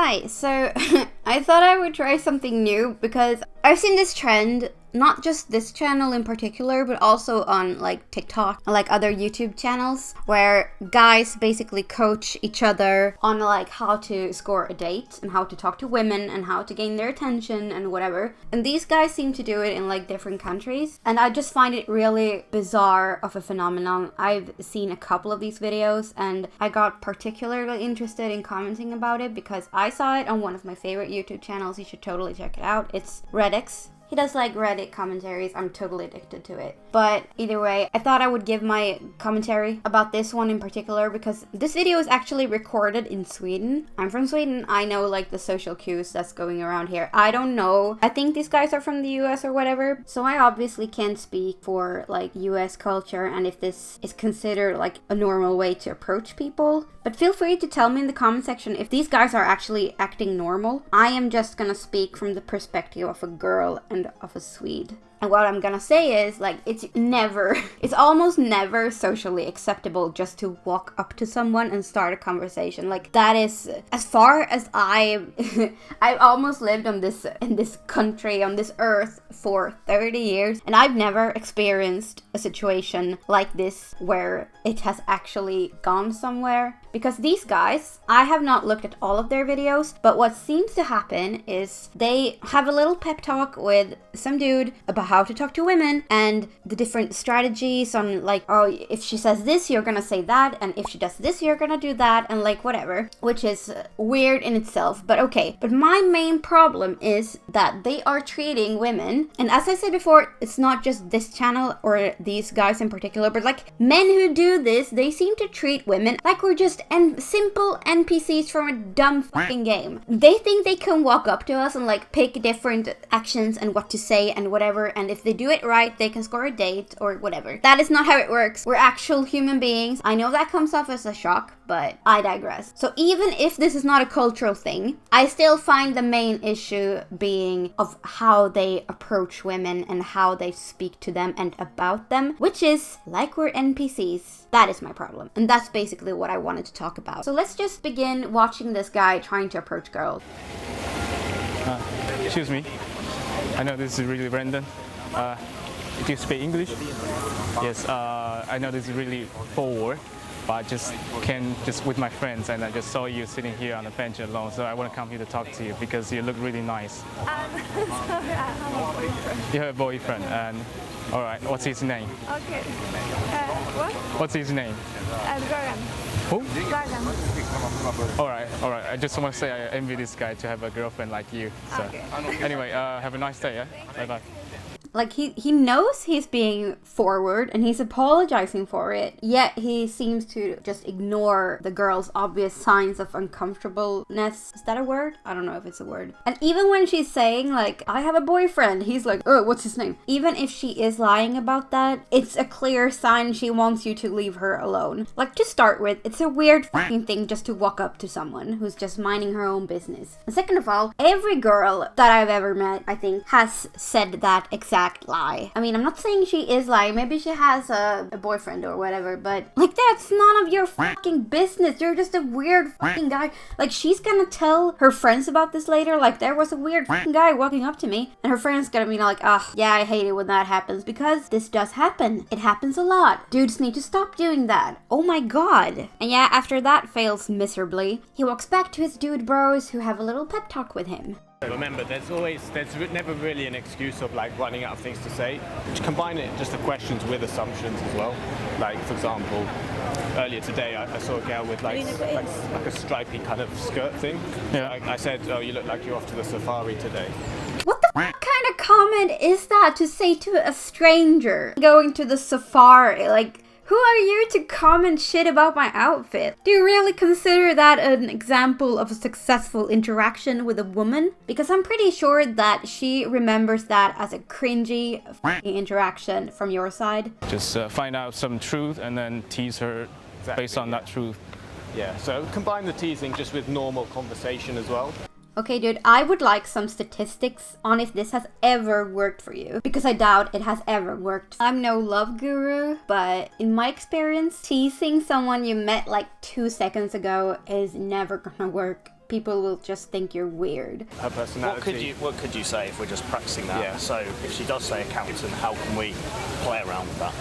Hi, so I thought I would try something new because I've seen this trend, not just this channel in particular, but also on like TikTok and like other YouTube channels where guys basically coach each other on like how to score a date and how to talk to women and how to gain their attention and whatever. And these guys seem to do it in like different countries. And I just find it really bizarre of a phenomenon. I've seen a couple of these videos and I got particularly interested in commenting about it because I saw it on one of my favorite YouTube channels. You should totally check it out. It's reddx. He does like Reddit commentaries. I'm totally addicted to it. But either way, I thought I would give my commentary about this one in particular because this video is actually recorded in Sweden. I'm from Sweden. I know like the social cues that's going around here. I don't know. I think these guys are from the US or whatever. So I obviously can't speak for like US culture and if this is considered like a normal way to approach people. But feel free to tell me in the comment section if these guys are actually acting normal. I am just gonna speak from the perspective of a girl and of a Swede. And what I'm gonna say is, like, it's almost never socially acceptable just to walk up to someone and start a conversation. Like, that is, as far as I've almost lived in this country, on this earth for 30 years, and I've never experienced a situation like this where it has actually gone somewhere. Because these guys, I have not looked at all of their videos, but what seems to happen is they have a little pep talk with some dude about how to talk to women and the different strategies on like, oh, if she says this, you're gonna say that, and if she does this, you're gonna do that, and like whatever, which is weird in itself, but okay. But my main problem is that they are treating women, and as I said before, it's not just this channel or these guys in particular, but like men who do this, they seem to treat women like we're just simple NPCs from a dumb fucking game. They think they can walk up to us and like pick different actions and what to say and whatever, and if they do it right, they can score a date or whatever. That is not how it works. We're actual human beings. I know that comes off as a shock, but I digress. So even if this is not a cultural thing, I still find the main issue being of how they approach women and how they speak to them and about them, which is like we're NPCs. That is my problem. And that's basically what I wanted to talk about. So let's just begin watching this guy trying to approach girls. Excuse me. I know this is really random. Do you speak English? Yes. I know this is really forward, but I just came just with my friends and I just saw you sitting here on the bench alone. So I want to come here to talk to you because you look really nice. Sorry, I have a boyfriend. You have a boyfriend, and all right. What's his name? Okay. What? What's his name? Dragon. Who? Dragon. All right. I just want to say I envy this guy to have a girlfriend like you. So Okay. anyway, have a nice day. Yeah. Bye bye. Like, he knows he's being forward and he's apologizing for it, yet he seems to just ignore the girl's obvious signs of uncomfortableness. Is that a word? I don't know if it's a word. And even when she's saying, like, I have a boyfriend, he's like, oh, what's his name? Even if she is lying about that, it's a clear sign she wants you to leave her alone. Like, to start with, it's a weird fucking thing just to walk up to someone who's just minding her own business. And second of all, every girl that I've ever met, I think, has said that exact lie. I mean, I'm not saying she is lying. Maybe she has a boyfriend or whatever, but like, that's none of your fucking business. You're just a weird fucking guy. Like, she's gonna tell her friends about this later. Like, there was a weird fucking guy walking up to me, and her friend's gonna be like, ah, yeah, I hate it when that happens, because this does happen. It happens a lot. Dudes need to stop doing that. Oh my god. And yeah, after that fails miserably, he walks back to his dude bros who have a little pep talk with him. Remember, there's never really an excuse of like running out of things to say. Combine it just the questions with assumptions as well. Like, for example, earlier today I saw a girl with like a stripy kind of skirt thing. Yeah. I said, oh, you look like you're off to the safari today. What the kind of comment is that to say to a stranger going to the safari? Like, who are you to comment shit about my outfit? Do you really consider that an example of a successful interaction with a woman? Because I'm pretty sure that she remembers that as a cringy f***ing interaction from your side. Just find out some truth and then tease her based on that truth. Yeah, so combine the teasing just with normal conversation as well. Okay, dude, I would like some statistics on if this has ever worked for you, because I doubt it has ever worked. I'm no love guru, but in my experience, teasing someone you met like 2 seconds ago is never gonna work. people will just think you're weird. Her personality. What could you say if we're just practicing that? Yeah. So if she does say accountant, how can we play around with that?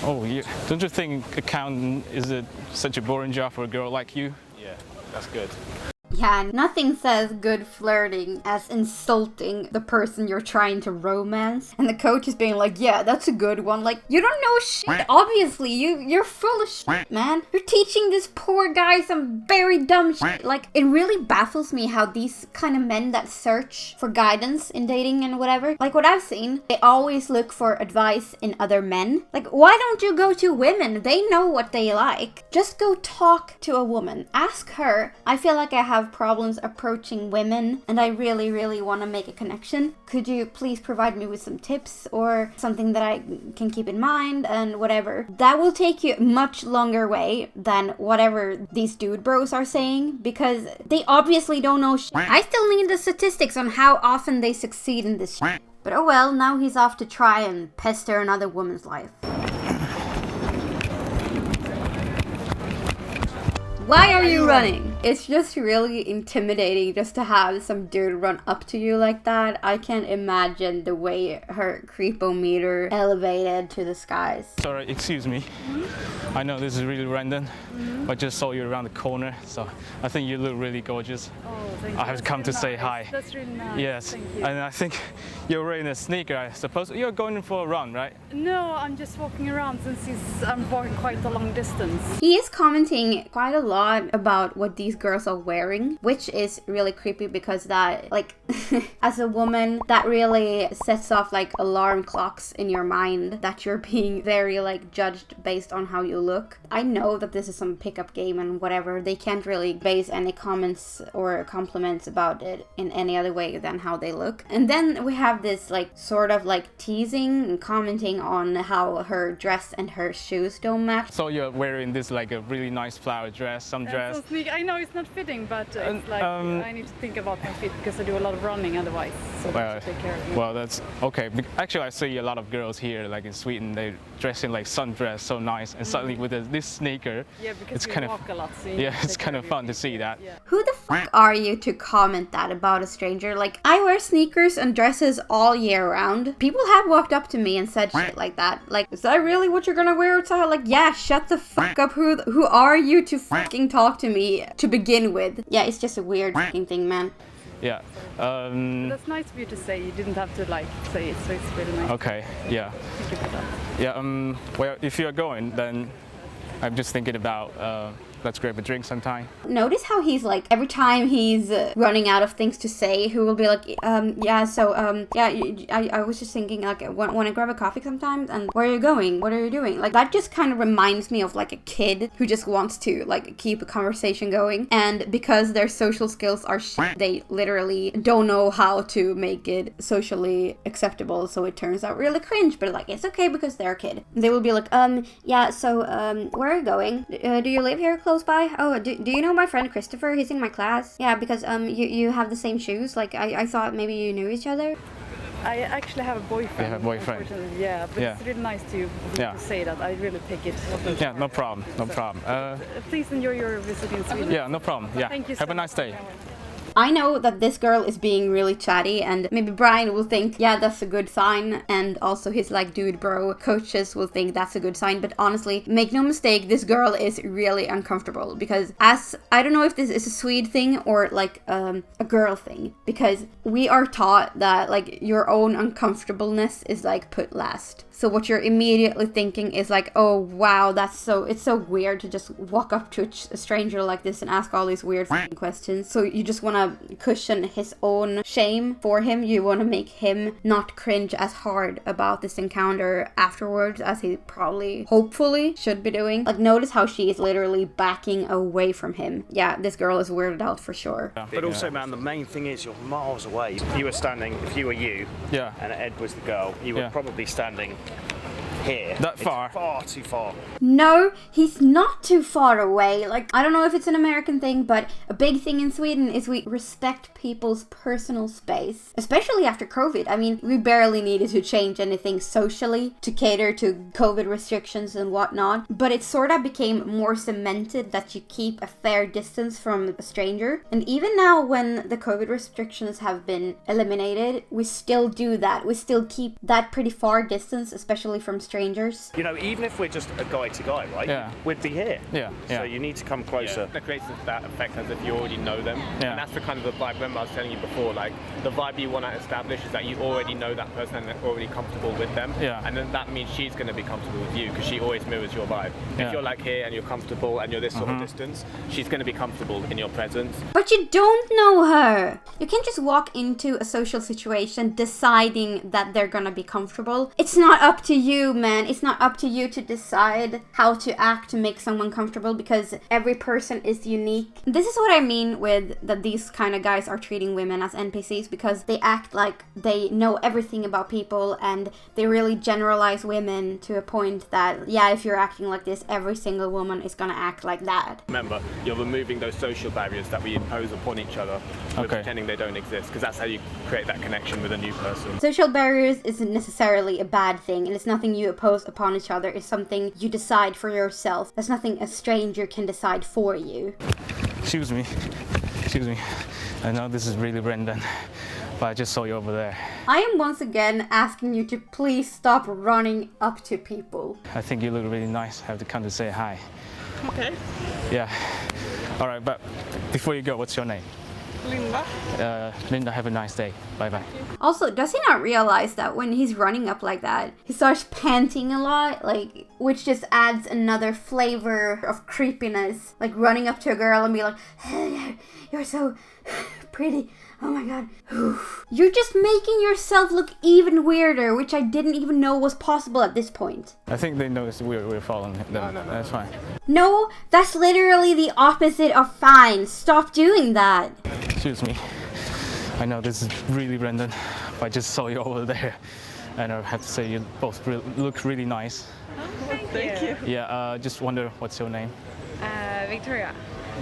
Oh, yeah. Don't you think accountant is such a boring job for a girl like you? Yeah, that's good. Yeah, nothing says good flirting as insulting the person you're trying to romance. And the coach is being like, yeah, that's a good one. Like, you don't know shit. Obviously, you're full of shit, man. You're teaching this poor guy some very dumb shit. Like, it really baffles me how these kind of men that search for guidance in dating and whatever, like what I've seen, they always look for advice in other men. Like, why don't you go to women? They know what they like. Just go talk to a woman. Ask her. I feel like I have problems approaching women and I really want to make a connection. Could you please provide me with some tips or something that I can keep in mind and whatever? That will take you a much longer way than whatever these dude bros are saying, because they obviously don't know shit. I still need the statistics on how often they succeed in this shit. But oh well, now he's off to try and pester another woman's life. Why are you running? It's just really intimidating just to have some dude run up to you like that. I can't imagine the way her creepometer elevated to the skies. Sorry, excuse me. I know this is really random, but I just saw you around the corner, so I think you look really gorgeous. Oh, thank you. I have come to say hi. That's really nice. Yes, Thank you. and I think you're wearing a sneaker, I suppose. You're going for a run, right? No, I'm just walking around since I'm walking quite a long distance. He is commenting quite a lot about what these girls are wearing, which is really creepy because that, like, as a woman, that really sets off like alarm clocks in your mind that you're being very like judged based on how you look. I know that this is some pickup game and whatever. They can't really base any comments or compliments about it in any other way than how they look. And then we have this like sort of like teasing and commenting on how her dress and her shoes don't match. So you're wearing this like a really nice flower dress, some dress. So sneaky. I know it's not fitting, but it's like I need to think about my fit because I do a lot of running otherwise. So I should take care of me. Well, that's okay. Actually, I see a lot of girls here, like in Sweden, they dress in like sundress, so nice, and suddenly with this sneaker, Yeah, because it's we kind walk of a lot. So yeah, it's kind of fun to see that. Yeah. Who the fuck are you to comment that about a stranger? Like, I wear sneakers and dresses all year round. People have walked up to me and said shit like that. Like, is that really what you're gonna wear outside? Like, yeah, shut the fuck up. Who are you to fucking talk to me to begin with? Yeah, it's just a weird fucking thing, man. Yeah. That's nice of you to say. You didn't have to like say it, so it's really nice. Okay. Yeah. Thank you for that. Yeah. Well, if you're going, then I'm just thinking about let's grab a drink sometime. Notice how he's like, every time he's running out of things to say, who will be like, yeah, so, yeah, I was just thinking, like, want to grab a coffee sometime? And where are you going? What are you doing? Like, that just kind of reminds me of, like, a kid who just wants to, like, keep a conversation going. And because their social skills are shit, they literally don't know how to make it socially acceptable. So it turns out really cringe, but, like, it's okay because they're a kid. They will be like, yeah, so, where are you going? Do you live here close by? Oh, do you know my friend Christopher? He's in my class. Yeah, because you have the same shoes. Like I thought maybe you knew each other. I actually have a boyfriend. You have a boyfriend? Yeah, but Yeah. it's really nice to say that. I really take it. Yeah, no problem. No problem. Please enjoy your visit in Sweden. Yeah, no problem. Yeah. Thank you so Have a nice day. I know that this girl is being really chatty, and maybe Brian will think, yeah, that's a good sign, and also his like dude bro coaches will think that's a good sign, but honestly, make no mistake, this girl is really uncomfortable, because as, I don't know if this is a Swede thing or like a girl thing, because we are taught that like your own uncomfortableness is like put last. So what you're immediately thinking is like, oh wow, it's so weird to just walk up to a stranger like this and ask all these weird fucking questions. So you just want to cushion his own shame for him. You want to make him not cringe as hard about this encounter afterwards as he probably, hopefully, should be doing. Like, notice how she is literally backing away from him. Yeah, this girl is weirded out for sure. But also, man, the main thing is you're miles away. You were standing, if you were you, Yeah. and Ed was the girl, you were Yeah. probably standing here. That It's far? far too far. No, he's not too far away. Like, I don't know if it's an American thing, but a big thing in Sweden is we respect people's personal space, especially after COVID. I mean, we barely needed to change anything socially to cater to COVID restrictions and whatnot, but it sort of became more cemented that you keep a fair distance from a stranger. And even now, when the COVID restrictions have been eliminated, we still do that. We still keep that pretty far distance, especially from strangers. You know, even if we're just a guy to guy, right? Yeah. We'd be here. Yeah, yeah. So you need to come closer. That creates that effect as if you already know them. Yeah. And that's the kind of the vibe, remember I was telling you before, like the vibe you want to establish is that you already know that person and they're already comfortable with them. Yeah. And then that means she's going to be comfortable with you because she always mirrors your vibe. Yeah. If you're like here and you're comfortable and you're this sort of distance, she's going to be comfortable in your presence. But you don't know her. You can't just walk into a social situation deciding that they're gonna be comfortable. It's not up to you, man. It's not up to you to decide how to act to make someone comfortable because every person is unique. This is what I mean with that these kind of guys are treating women as NPCs because they act like they know everything about people and they really generalize women to a point that, yeah, if you're acting like this, every single woman is gonna act like that. Remember, you're removing those social barriers that we impose upon each other. We're Okay. pretending they don't exist because that's how you create that connection with a new person. Social barriers isn't necessarily a bad thing, and it's nothing you oppose upon each other. It's something you decide for yourself. That's nothing a stranger can decide for you. Excuse me. Excuse me. I know this is really Brendan, but I just saw you over there. I am once again asking you to please stop running up to people. I think you look really nice. I have to come to say hi. Okay. Yeah. All right, but before you go, what's your name? Linda. Linda, have a nice day. Bye-bye. Also, does he not realize that when he's running up like that, he starts panting a lot, like, which just adds another flavor of creepiness, like running up to a girl and be like, hey, you're so pretty. Oh my god. You're just making yourself look even weirder, which I didn't even know was possible at this point. I think they noticed we're following them. No. That's fine. No, that's literally the opposite of fine. Stop doing that. Excuse me. I know this is really Brendan, but I just saw you over there. And I have to say you both look really nice. Thank you. Yeah, just wonder what's your name? Victoria.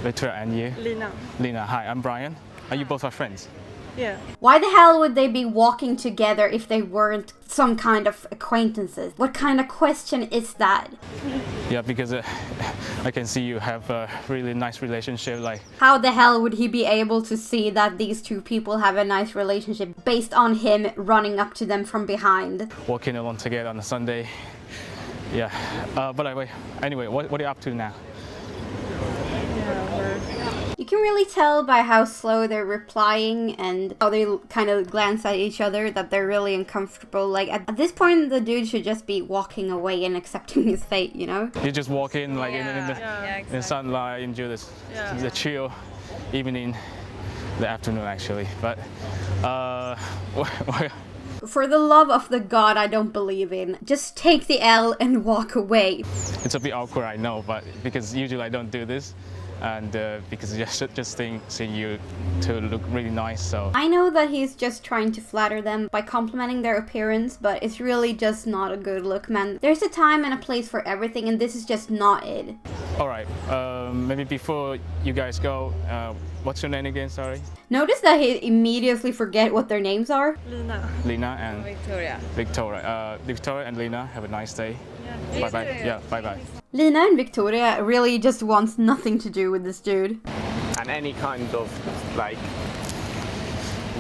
Victoria, and you? Lina. Lina, hi, I'm Brian. Are you both our friends? Yeah. Why the hell would they be walking together if they weren't some kind of acquaintances? What kind of question is that? Yeah, because I can see you have a really nice relationship. Like, How the hell would he be able to see that these two people have a nice relationship based on him running up to them from behind? walking along together on a Sunday. Yeah. But anyway, what are you up to now? You can really tell by how slow they're replying and how they kind of glance at each other that they're really uncomfortable. Like, at this point, the dude should just be walking away and accepting his fate, you know? You just walk in like in Yeah, the sunlight, enjoy the chill evening, the afternoon actually. But For the love of the god I don't believe in, just take the L and walk away. it's a bit awkward, I know, but because usually I don't do this, and because just seeing you to look really nice, so. I know that he's just trying to flatter them by complimenting their appearance, but it's really just not a good look, man. There's a time and a place for everything, and this is just not it. All right, maybe before you guys go, what's your name again? Sorry. Notice that he immediately forget what their names are. Lina. Lina and Victoria. Victoria. Victoria and Lina, have a nice day. Bye bye. Yeah, bye bye. Lina and Victoria really just wants nothing to do with this dude. And any kind of like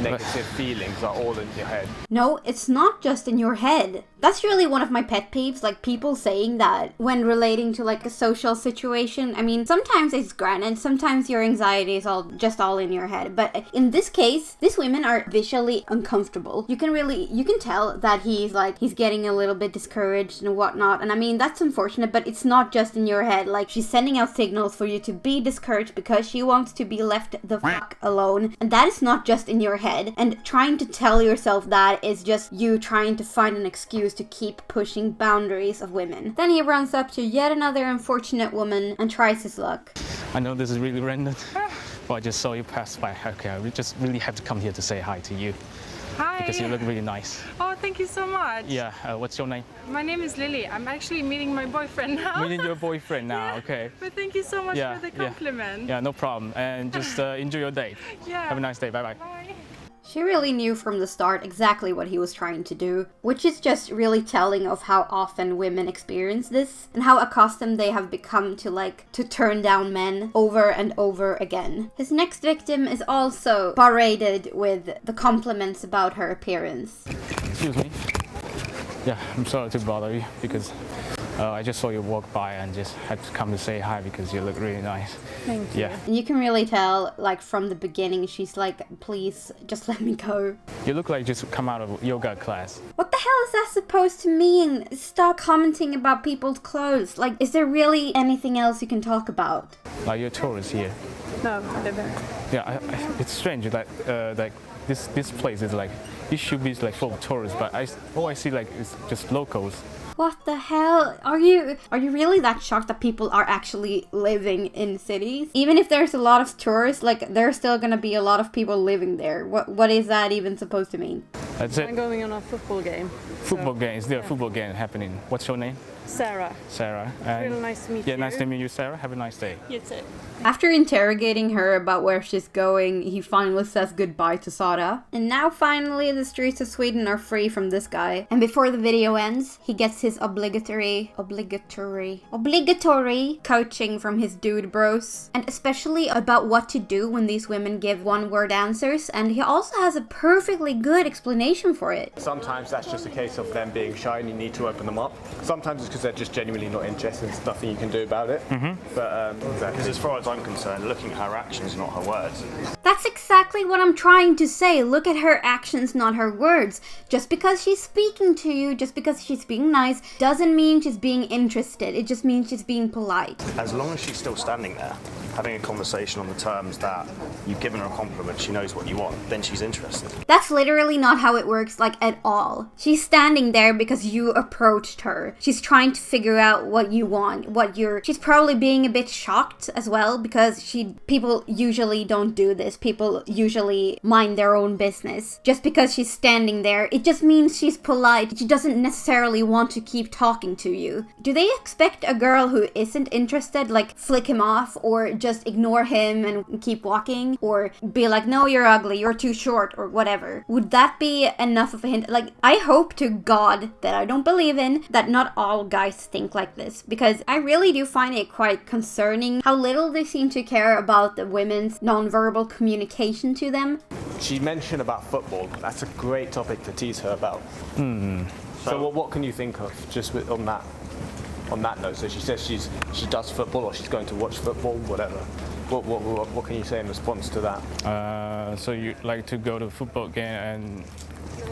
negative feelings are all in your head. No, it's not just in your head. That's really one of my pet peeves, like people saying that when relating to like a social situation. I mean, sometimes it's granted, sometimes your anxiety is all in your head. But in this case, these women are visually uncomfortable. You can tell that he's getting a little bit discouraged and whatnot. And I mean, that's unfortunate, but it's not just in your head. Like, she's sending out signals for you to be discouraged because she wants to be left the fuck alone. And that is not just in your head. And trying to tell yourself that is just you trying to find an excuse to keep pushing boundaries of women. Then he runs up to yet another unfortunate woman and tries his luck. I know this is really random, Well, I just saw you pass by. Okay, I just really have to come here to say hi to you Hi. because you look really nice. Oh, thank you so much. Yeah, what's your name? My name is Lily. I'm actually meeting my boyfriend now. Meeting your boyfriend now, Yeah. okay. But thank you so much Yeah, for the yeah. compliment. Yeah, no problem. And just enjoy your day. Yeah. Have a nice day. Bye-bye. Bye. She really knew from the start exactly what he was trying to do, which is just really telling of how often women experience this and how accustomed they have become to turn down men over and over again. His next victim is also paraded with the compliments about her appearance. Excuse me. Yeah, I'm sorry to bother you because I just saw you walk by and just had to come to say hi because you look really nice. Thank you. Yeah. And you can really tell, like, from the beginning, she's like, please, just let me go. You look like just come out of yoga class. What the hell is that supposed to mean? Stop commenting about people's clothes. Like, is there really anything else you can talk about? Like you're a tourist here. No, I live here. Yeah, it's strange that like this place is like it should be like full of tourists, but all I see like is just locals. What the hell? Are you really that shocked that people are actually living in cities? Even if there's a lot of tourists, like, there's still gonna be a lot of people living there. What is that even supposed to mean? That's I'm it. going on a football game. Football game. Is there a football game happening? What's your name? Sarah. Sarah. Really nice to meet Yeah, you. nice to meet you, Sarah. Have a nice day. You too. After interrogating her about where she's going, he finally says goodbye to Sara. And now finally the streets of Sweden are free from this guy. And before the video ends, he gets his obligatory coaching from his dude bros. And especially about what to do when these women give one-word answers. And he also has a perfectly good explanation for it. Sometimes that's just a case of them being shy and you need to open them up. Sometimes it's because they're just genuinely not interested. There's nothing you can do about it. But Because exactly. as far as I'm concerned, looking at her actions, not her words. That's exactly what I'm trying to say. Look at her actions, not her words. Just because she's speaking to you, just because she's being nice, doesn't mean she's being interested. It just means she's being polite. As long as she's still standing there, having a conversation on the terms that you've given her a compliment, she knows what you want, then she's interested. That's literally not how it works, like, at all. She's standing there because you approached her. She's trying to figure out what you want, she's probably being a bit shocked as well because people usually don't do this. People usually mind their own business. Just because she's standing there, it just means she's polite. She doesn't necessarily want to keep talking to you. Do they expect a girl who isn't interested, like, flick him off or just ignore him and keep walking, or be like, no, you're ugly, you're too short, or whatever? Would that be enough of a hint? Like, I hope to God that I don't believe in that not all guys think like this, because I really do find it quite concerning how little they seem to care about the women's nonverbal communication to them. She mentioned about football. That's a great topic to tease her about. So what can you think of just on that note? So she says she does football or she's going to watch football, whatever. What can you say in response to that? So you like to go to a football game and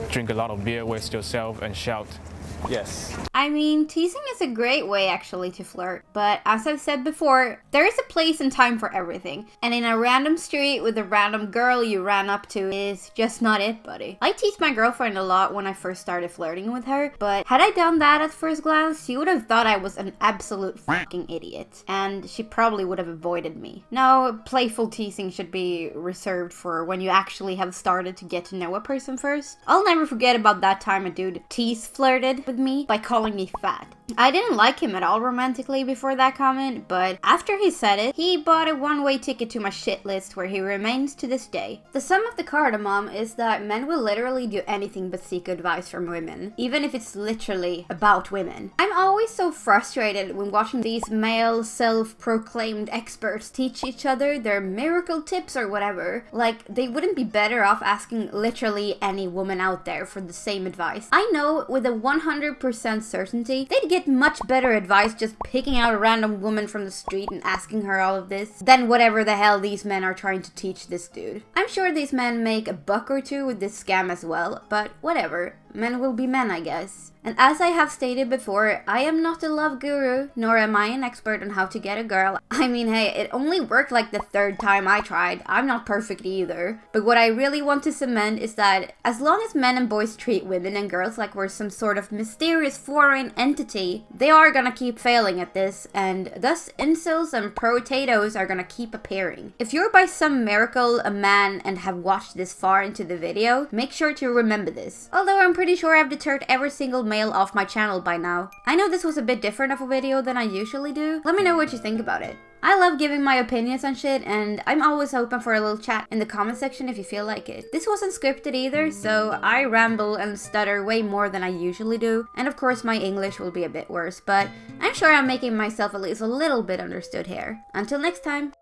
drink a lot of beer, waste yourself, and shout. Yes. I mean, teasing is a great way actually to flirt, but as I've said before, there is a place and time for everything. And in a random street with a random girl you ran up to is just not it, buddy. I teased my girlfriend a lot when I first started flirting with her, but had I done that at first glance, she would have thought I was an absolute fucking idiot. And she probably would have avoided me. No, playful teasing should be reserved for when you actually have started to get to know a person first. I'll never forget about that time a dude flirted with me by calling me fat. I didn't like him at all romantically before that comment, but after he said it, he bought a one-way ticket to my shit list where he remains to this day. The sum of the cardamom is that men will literally do anything but seek advice from women, even if it's literally about women. I'm always so frustrated when watching these male self-proclaimed experts teach each other their miracle tips or whatever. Like, they wouldn't be better off asking literally any woman out there for the same advice. I know with a 100% certainty they'd get much better advice just picking out a random woman from the street and asking her all of this than whatever the hell these men are trying to teach this dude. I'm sure these men make a buck or two with this scam as well, but whatever. men will be men, I guess. And as I have stated before, I am not a love guru, nor am I an expert on how to get a girl. I mean, hey, it only worked like the 3rd time I tried. I'm not perfect either. But what I really want to cement is that as long as men and boys treat women and girls like we're some sort of mysterious foreign entity, they are gonna keep failing at this, and thus incels and potatoes are gonna keep appearing. If you're by some miracle a man and have watched this far into the video, make sure to remember this. Although I'm pretty sure I've deterred every single male off my channel by now. I know this was a bit different of a video than I usually do. Let me know what you think about it. I love giving my opinions on shit, and I'm always open for a little chat in the comment section if you feel like it. This wasn't scripted either, so I ramble and stutter way more than I usually do, and of course my English will be a bit worse, but I'm sure I'm making myself at least a little bit understood here. Until next time!